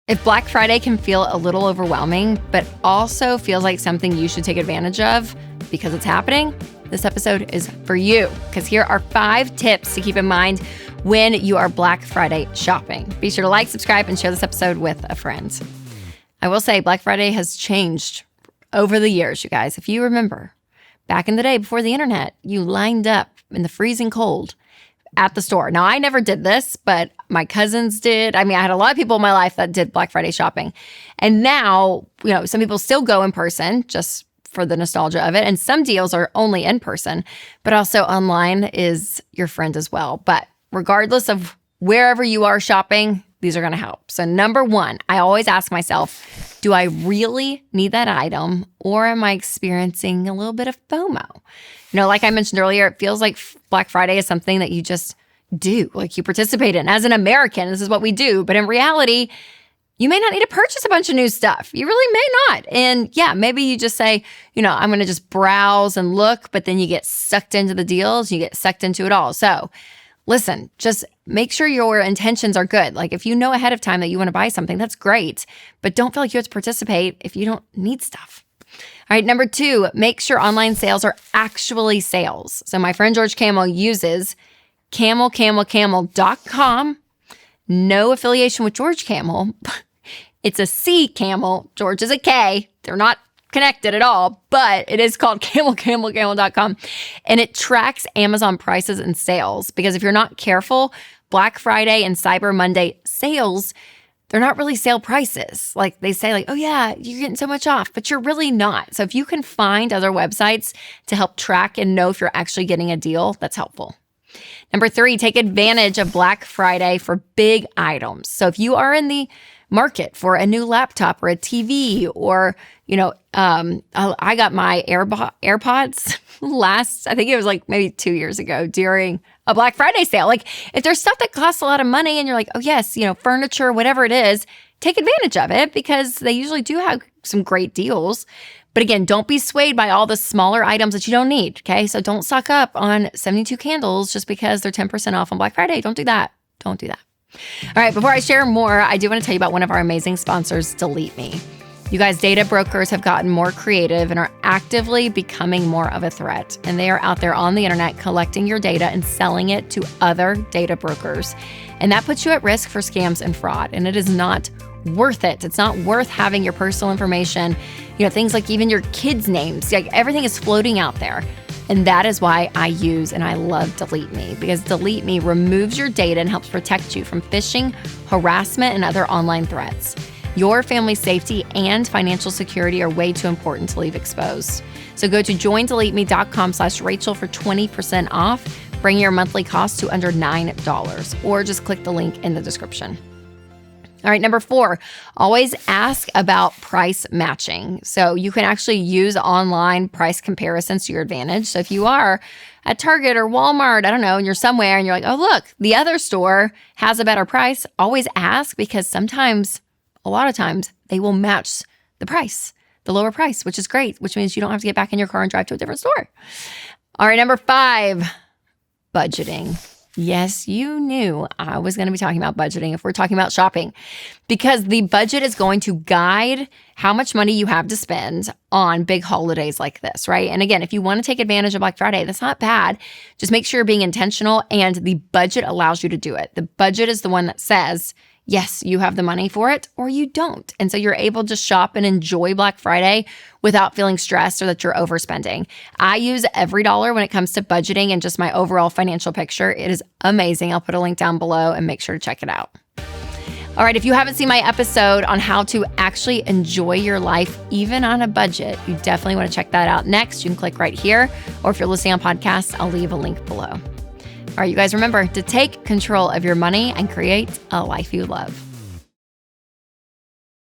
If Black Friday can feel a little overwhelming, but also feels like something you should take advantage of because it's happening, this episode is for you, because here are 5 tips to keep in mind when you are Black Friday shopping. Be sure to like, subscribe, and share this episode with a friend. I will say Black Friday has changed over the years, you guys. If you remember, back in the day before the internet, you lined up in the freezing cold at the store. Now, I never did this, but my cousins did. I had a lot of people in my life that did Black Friday shopping. And now, some people still go in person just for the nostalgia of it. And some deals are only in person, but also online is your friend as well. But regardless of wherever you are shopping, these are going to help. So number 1, I always ask myself, do I really need that item, or am I experiencing a little bit of FOMO? Like I mentioned earlier, it feels like Black Friday is something that you just do, like you participate in. As an American, this is what we do. But in reality, you may not need to purchase a bunch of new stuff. You really may not. And yeah, maybe you just say, I'm going to just browse and look, but then you get sucked into the deals, you get sucked into it all. So listen, just make sure your intentions are good. Like if you know ahead of time that you want to buy something, that's great, but don't feel like you have to participate if you don't need stuff. All right, number 2, make sure online sales are actually sales. So my friend George Camel uses camelcamelcamel.com. No affiliation with George Camel. It's a C camel. George is a K. They're not connected at all, but it is called camelcamelcamel.com. And it tracks Amazon prices and sales, because if you're not careful, Black Friday and Cyber Monday sales, they're not really sale prices. Like they say oh yeah, you're getting so much off, but you're really not. So if you can find other websites to help track and know if you're actually getting a deal, that's helpful. Number 3, take advantage of Black Friday for big items. So if you are in the market for a new laptop or a TV, or, I got my AirPods I think it was like maybe 2 years ago during a Black Friday sale. Like if there's stuff that costs a lot of money and you're like, oh yes, furniture, whatever it is, take advantage of it, because they usually do have some great deals. But again, don't be swayed by all the smaller items that you don't need, okay? So don't stock up on 72 candles just because they're 10% off on Black Friday. Don't do that. Don't do that. All right, before I share more, I do want to tell you about one of our amazing sponsors, Delete Me. You guys, data brokers have gotten more creative and are actively becoming more of a threat. And they are out there on the internet collecting your data and selling it to other data brokers. And that puts you at risk for scams and fraud. And it is not worth it. It's not worth having your personal information, things like even your kids' names, like everything is floating out there. And that is why I use and I love Delete Me, because Delete Me removes your data and helps protect you from phishing, harassment, and other online threats. Your family's safety and financial security are way too important to leave exposed. So go to joindeleteme.com/Rachel for 20% off. Bring your monthly cost to under $9, or just click the link in the description. All right, number 4, always ask about price matching. So you can actually use online price comparisons to your advantage. So if you are at Target or Walmart, I don't know, and you're somewhere and you're like, oh, look, the other store has a better price, always ask, because a lot of times, they will match the price, the lower price, which is great, which means you don't have to get back in your car and drive to a different store. All right, number 5, budgeting. Yes, you knew I was going to be talking about budgeting if we're talking about shopping, because the budget is going to guide how much money you have to spend on big holidays like this, right? And again, if you want to take advantage of Black Friday, that's not bad. Just make sure you're being intentional, and the budget allows you to do it. The budget is the one that says, yes, you have the money for it, or you don't. And so you're able to shop and enjoy Black Friday without feeling stressed or that you're overspending. I use every dollar when it comes to budgeting and just my overall financial picture. It is amazing. I'll put a link down below and make sure to check it out. All right, if you haven't seen my episode on how to actually enjoy your life, even on a budget, you definitely want to check that out next. You can click right here, or if you're listening on podcasts, I'll leave a link below. All right, you guys, remember to take control of your money and create a life you love.